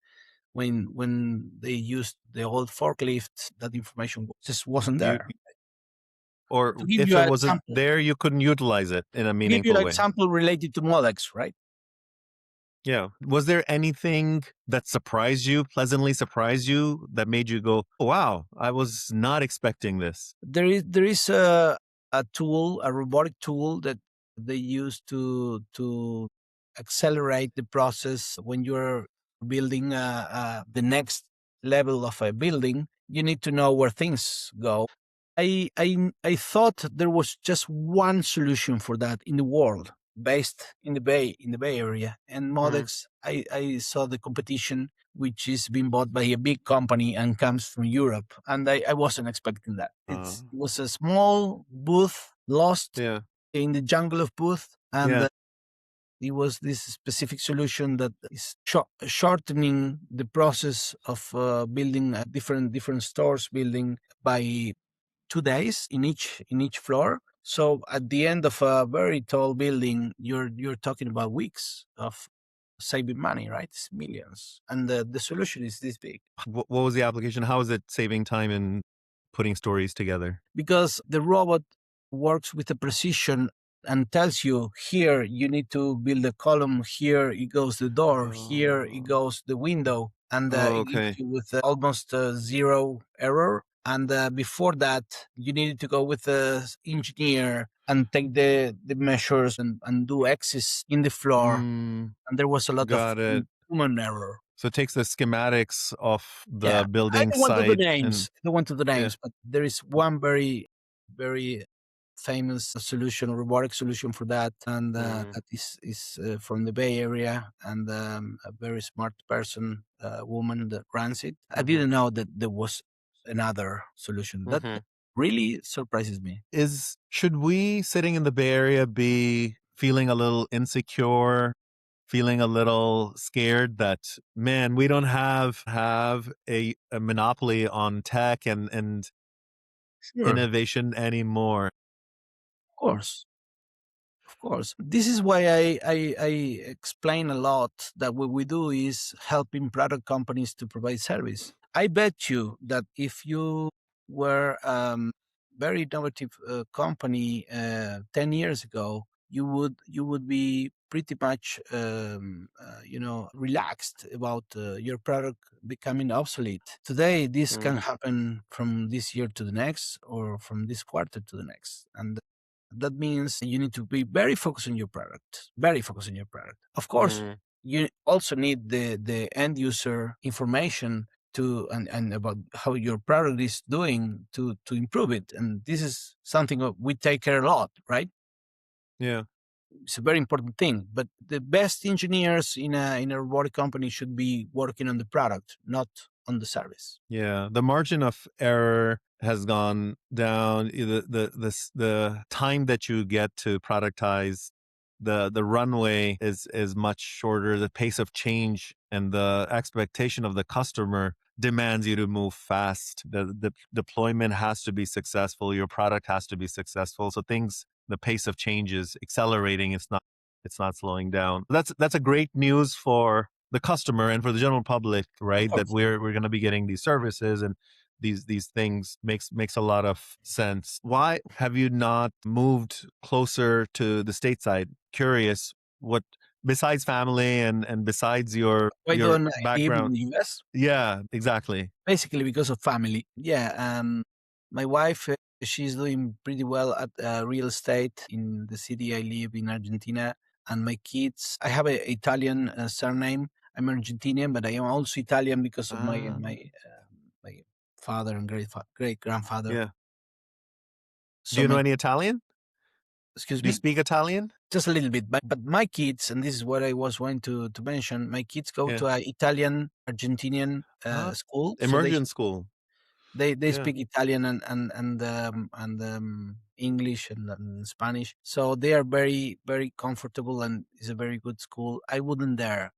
when they used the old forklift, that information just wasn't you there. or To give if you it an wasn't example, there, you couldn't utilize it in a give you meaningful an way. example related to Modex, right? Yeah. Was there anything that surprised you, pleasantly surprised you, that made you go, "Oh, wow, I was not expecting this"? There is a tool, a robotic tool that they use to accelerate the process when you're building the next level of a building. You need to know where things go. I thought there was just one solution for that in the world, based in the Bay Area. And Mm. Modex, I saw the competition, which is being bought by a big company and comes from Europe, and I wasn't expecting that. Uh, It was a small booth lost yeah, in the jungle of booth, and yeah. it was this specific solution that is shortening the process of building different stores building by 2 days in each floor. So at the end of a very tall building, you're talking about weeks of saving money, right? It's millions, and the solution is this big. What was the application? How is it saving time in putting stories together? Because the robot works with a precision and tells you, here you need to build a column, here it goes the door, here it Oh, goes the window, and it gives okay. you with almost zero error. And before that, you needed to go with the engineer and take the measures and do X's in the floor, Mm, and there was a lot of got it. human error. So it takes the schematics of Yeah, the I building don't want to do site and names. I don't want to do yeah. names, but there is one very famous solution, robotic solution for that, and Mm, that is from the Bay Area, and a very smart person, woman that runs it. I hmm didn't know that there was another solution. That hmm really surprises me. Should we sitting in the Bay Area be feeling a little insecure, feeling a little scared that man, we don't have a monopoly on tech and Sure, of innovation anymore? course. Of course. This is why I explain a lot that what we do is helping product companies to provide service. I bet you that if you were very innovative company 10 years ago, you would be pretty much relaxed about your product becoming obsolete. Today, this Mm, can happen from this year to the next or from this quarter to the next. And that means you need to be very focused on your product, very focused on your product. Of course, mm, you also need the end user information to and about how your product is doing to improve it. And this is something that we take care a lot, right? yeah. It's a very important thing. But the best engineers in a robotic company should be working on the product, not on the service. Yeah, the margin of error has gone down. The time that you get to productize, the runway is much shorter. The pace of change and the expectation of the customer demands you to move fast. The deployment has to be successful. Your product has to be successful. So the pace of change is accelerating. It's not slowing down. That's a great news for the customer and for the general public, Of right? That course. we're going to be getting these services and these things makes a lot of sense. Why have you not moved closer to the stateside? Curious what besides family and besides Why your don't I live in background. the US? Yeah, exactly. Basically because of family. Yeah, my wife, she's doing pretty well at real estate in the city I live in Argentina, and my kids. I have a Italian surname. I'm Argentinian, but I am also Italian because of my father and great grandfather. Yeah. Do So you know my any Italian? excuse Do you me, speak Italian? just a little bit. But my kids, and this is what I was going to mention. My kids go Yeah. to a Italian Argentinian Ah, school, so immersion school. they Yeah. speak Italian and English and Spanish, so they are very comfortable, and it's a very good school. I wouldn't dare,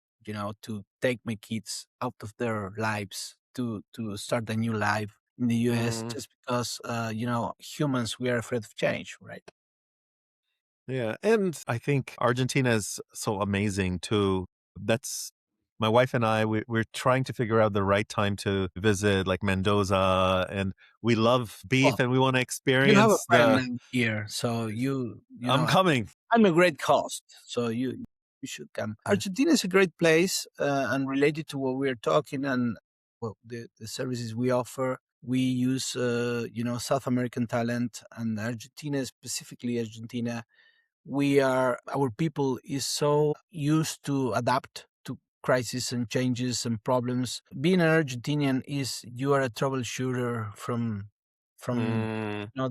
to take my kids out of their lives to start a new life in the US Mm. just because humans, we are afraid of change, right? Yeah. And I think Argentina is so amazing too. That's my wife and I, we're trying to figure out the right time to visit like Mendoza. And we love beef Well, and we want to you have a experience friend the. now here, so you I'm know coming. I'm a great host, so you should come. Yeah. Argentina is a great place, and related to what we're talking and the services we offer. We use South American talent, and Argentina, specifically Argentina, our people is so used to adapt to crises and changes and problems. Being an Argentinian is you are a troubleshooter from Mm,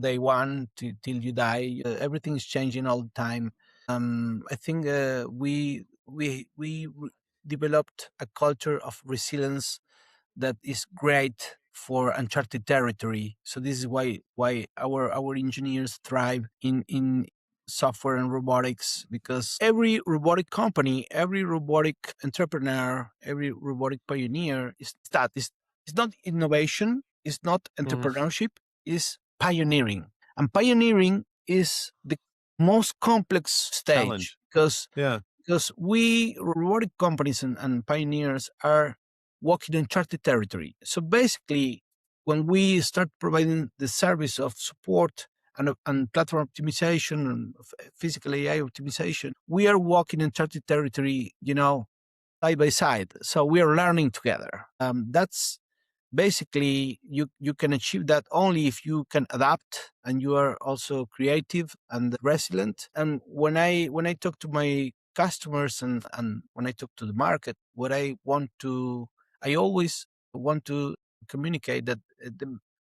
day one till you die. Everything is changing all the time. I think we developed a culture of resilience that is great for uncharted territory. So this is why our engineers thrive in software and robotics, because every robotic company, every robotic entrepreneur, every robotic pioneer is that is not innovation, it's not mm, entrepreneurship, is pioneering. And pioneering is the most complex stage Challenge. because Yeah. we robotic companies and pioneers are walking uncharted territory. So basically, when we start providing the service of support and platform optimization and physical AI optimization, we are walking uncharted territory, side by side. So we are learning together. That's basically you can achieve that only if you can adapt and you are also creative and resilient. And when I talk to my customers and when I talk to the market, I always want to communicate that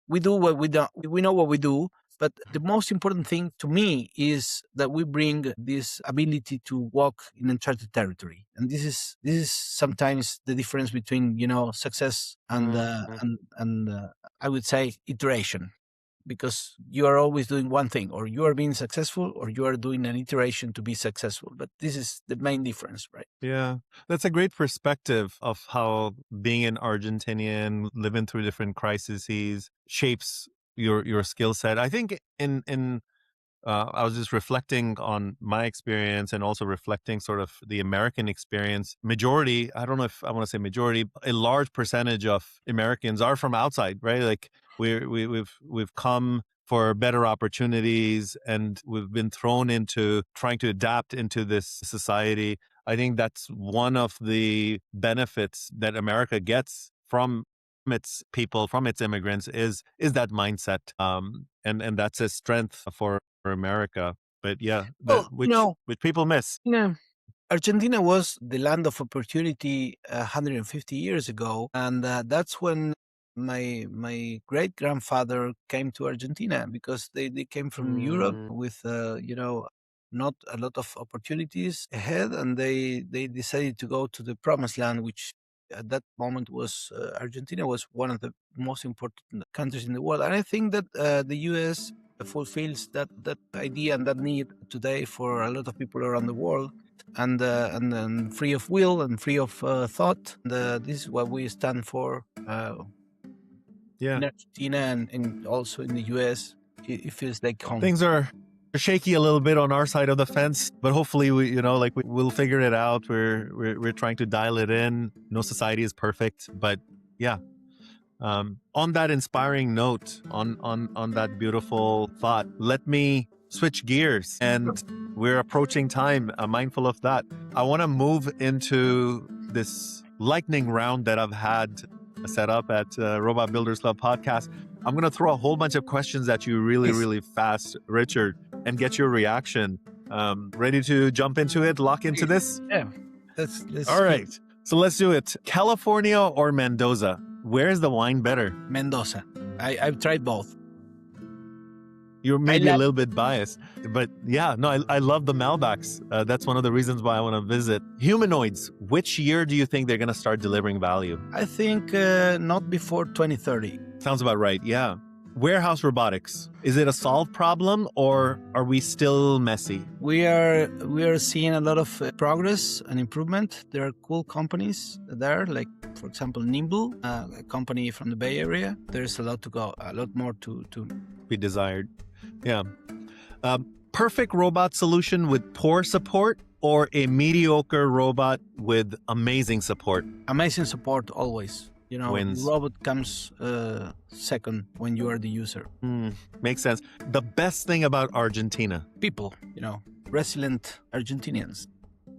we do what we do, we know what we do, but the most important thing to me is that we bring this ability to walk in uncharted territory, and this is sometimes the difference between success and I would say iteration, because you are always doing one thing, or you are being successful, or you are doing an iteration to be successful. But this is the main difference, right? Yeah, that's a great perspective of how being an Argentinian, living through different crises, shapes your skill set. I think in I was just reflecting on my experience and also reflecting sort of the American experience. Majority, I don't know if I want to say majority, a large percentage of Americans are from outside, right? Like we've come for better opportunities and we've been thrown into trying to adapt into this society. I think that's one of the benefits that America gets from its people, from its immigrants, is that mindset, and that's a strength for America. But yeah, Well, which people miss. yeah. Argentina was the land of opportunity 150 years ago, and that's when my great grandfather came to Argentina, because they came from Europe with not a lot of opportunities ahead, and they decided to go to the promised land, which at that moment was Argentina was one of the most important countries in the world. And I think that the U.S. fulfills that idea and that need today for a lot of people around the world, and then free of will and free of thought. And, this is what we stand for Yeah, in Argentina, and also in the US. It feels like home. things are shaky a little bit on our side of the fence, but hopefully we'll figure it out. We're trying to dial it in. No society is perfect, but yeah. On that inspiring note, on that beautiful thought, let me switch gears, and we're approaching time. I'm mindful of that. I want to move into this lightning round that I've had set up at Robot Builders Club podcast. I'm going to throw a whole bunch of questions at you really fast, Richard, and get your reaction. Ready to jump into it, lock into this? Yeah, let's All right. So let's do it. California or Mendoza? Where's the wine better? Mendoza. I've tried both. You're maybe a little bit biased, but yeah, no, I love the Malbecs. That's one of the reasons why I want to visit. Humanoids, which year do you think they're going to start delivering value? I think not before 2030. Sounds about right, yeah. Warehouse robotics, is it a solved problem or are we still messy? We are seeing a lot of progress and improvement. There are cool companies there, like for example Nimble, a company from the Bay Area. There's a lot to go, a lot more to be desired. Yeah. Perfect robot solution with poor support or a mediocre robot with amazing support? Amazing support always. Wins. The robot comes second when you are the user. Makes sense. The best thing about Argentina? People, resilient Argentinians.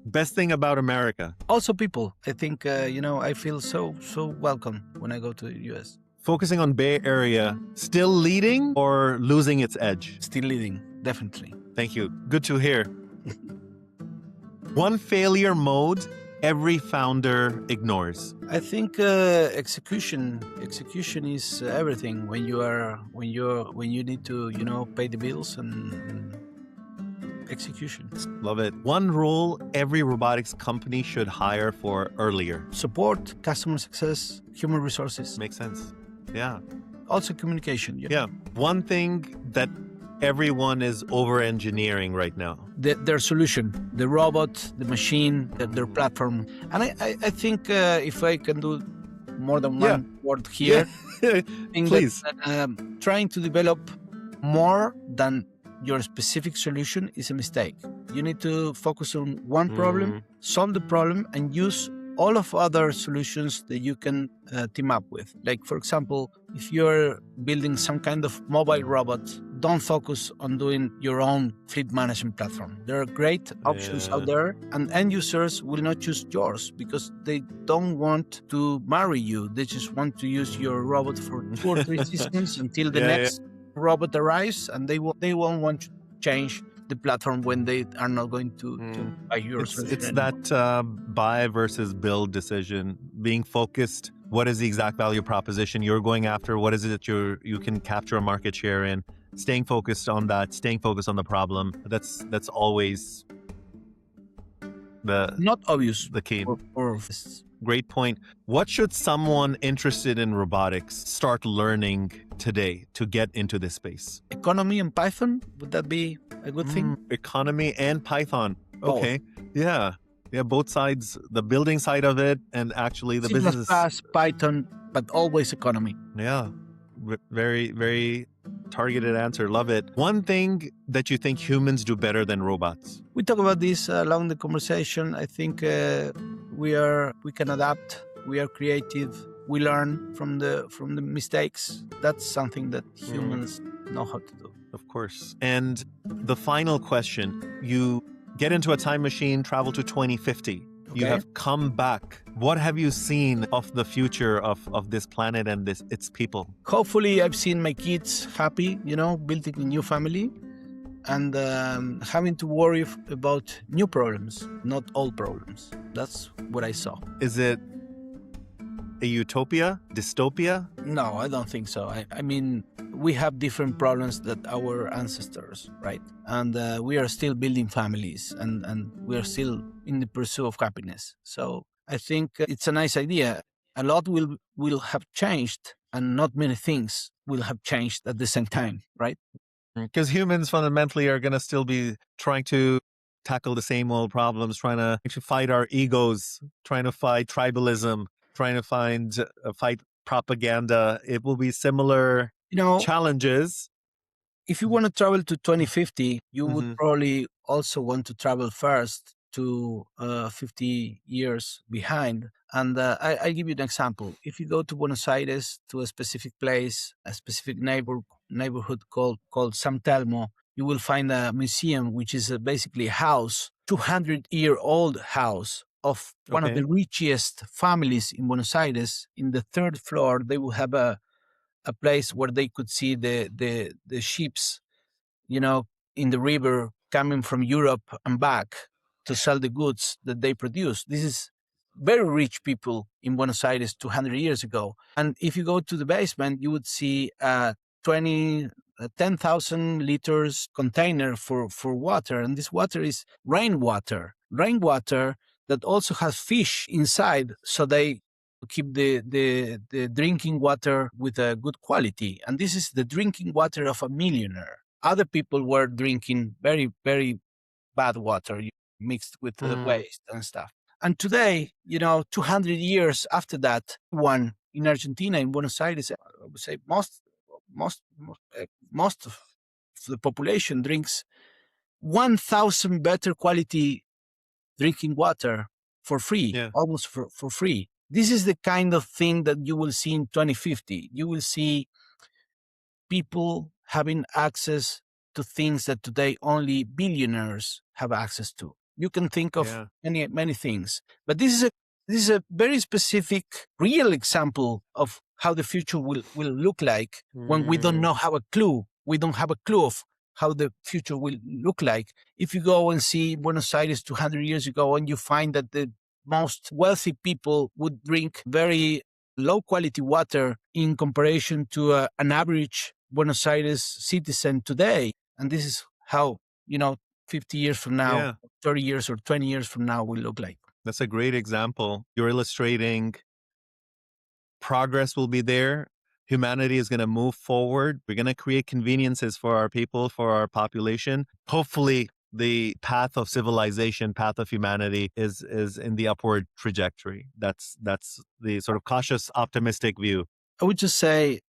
Best thing about America? Also people. I think, I feel so welcome when I go to the US. Focusing on Bay Area, still leading or losing its edge? Still leading, definitely. Thank you. Good to hear. One failure mode every founder ignores? I think execution is everything. When you need to pay the bills and execution. Love it. One role every robotics company should hire for earlier? Support, customer success, human resources. Makes sense. Yeah. Also communication. Yeah. One thing that everyone is over-engineering right now? Their solution, the robot, the machine, their platform. And I think if I can do more than one word here, Please. trying to develop more than your specific solution is a mistake. You need to focus on one problem, solve the problem, and use all of other solutions that you can team up with. Like, for example, if you're building some kind of mobile robot, don't focus on doing your own fleet management platform. There are great options out there, and end users will not choose yours because they don't want to marry you. They just want to use your robot for 2 or 3 seasons until the next robot arrives, and they won't want to change the platform when they are not going to buy your solution It's anymore. that buy versus build decision, being focused. What is the exact value proposition you're going after? What is it that you can capture a market share in? Staying focused on that, staying focused on the problem. That's always Not obvious the key. or Great point. What should someone interested in robotics start learning today to get into this space? economy and Python, would that be a good thing? Economy and Python. Both. Okay. Yeah. Yeah, both sides, the building side of it and actually the C++, business. Python, but always economy. Yeah. Very, very targeted answer. Love it. One thing that you think humans do better than robots? We talk about this along the conversation. I think we can adapt. We are creative. We learn from the mistakes. That's something that humans know how to do. Of course. And the final question, you get into a time machine, travel to 2050. You have come back. What have you seen of the future of this planet and its people? Hopefully, I've seen my kids happy, building a new family, and having to worry about new problems, not old problems. That's what I saw. Is it a utopia, dystopia? No, I don't think so. I mean, we have different problems that our ancestors, right? And we are still building families, and we are still in the pursuit of happiness. So I think it's a nice idea. A lot will have changed, and not many things will have changed at the same time, right? Because humans fundamentally are going to still be trying to tackle the same old problems, trying to fight our egos, trying to fight tribalism, trying to fight propaganda. It will be similar challenges. If you want to travel to 2050, you would probably also want to travel first to 50 years behind. And I'll give you an example. If you go to Buenos Aires, to a specific place, a specific neighborhood called San Telmo, you will find a museum, which is basically a house, 200-year-old house of one of the richest families in Buenos Aires. In the 3rd floor, they will have a place where they could see the ships, in the river coming from Europe and back to sell the goods that they produce. This is very rich people in Buenos Aires 200 years ago. And if you go to the basement, you would see a 10,000 liters container for water. And this water is rainwater that also has fish inside. So they keep the drinking water with a good quality. And this is the drinking water of a millionaire. Other people were drinking very, very bad water mixed with waste and stuff. And today, 200 years after that, one in Argentina, in Buenos Aires, I would say most of the population drinks 1,000 better quality drinking water for free, almost for free. This is the kind of thing that you will see in 2050. You will see people having access to things that today only billionaires have access to. You can think of many things, but this is a very specific, real example of how the future will look like when we don't have a clue. We don't have a clue of how the future will look like. If you go and see Buenos Aires 200 years ago, and you find that the most wealthy people would drink very low quality water in comparison to an average Buenos Aires citizen today. And this is how, 50 years from now, 30 years or 20 years from now will look like. That's a great example. You're illustrating progress will be there. Humanity is going to move forward. We're going to create conveniences for our people, for our population. Hopefully, the path of civilization, path of humanity is in the upward trajectory. That's the sort of cautious, optimistic view. I would just say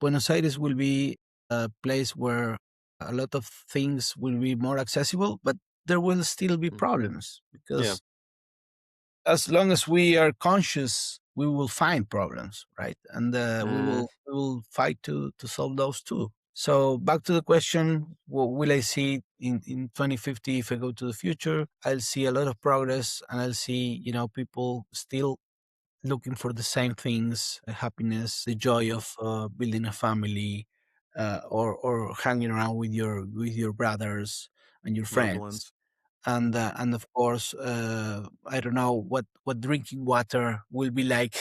Buenos Aires will be a place where a lot of things will be more accessible, but there will still be problems Yeah. because as long as we are conscious, we will find problems, right? And we will fight to solve those too. So back to the question, what will I see in 2050 if I go to the future? I'll see a lot of progress, and I'll see, people still looking for the same things: happiness, the joy of building a family, or hanging around with your brothers and your Loved friends. ones. And of course, I don't know what drinking water will be like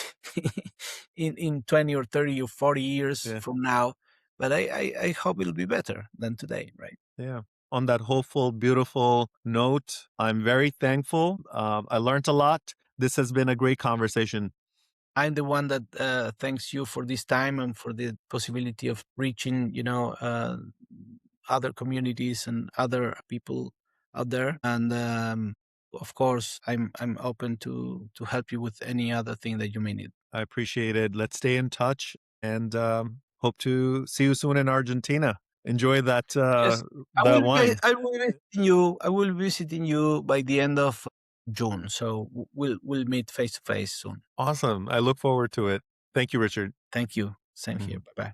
in 20 or 30 or 40 years Yeah. from now, but I hope it'll be better than today, right? Yeah. On that hopeful, beautiful note, I'm very thankful. I learned a lot. This has been a great conversation. I'm the one that thanks you for this time and for the possibility of reaching, other communities and other people out there. And of course, I'm open to help you with any other thing that you may need. I appreciate it. Let's stay in touch and hope to see you soon in Argentina. Enjoy that Yes, the wine. I will be visiting you. I will be visiting you by the end of June. So we'll meet face to face soon. Awesome. I look forward to it. Thank you, Richard. Thank you. Same here. Mhm. Bye bye.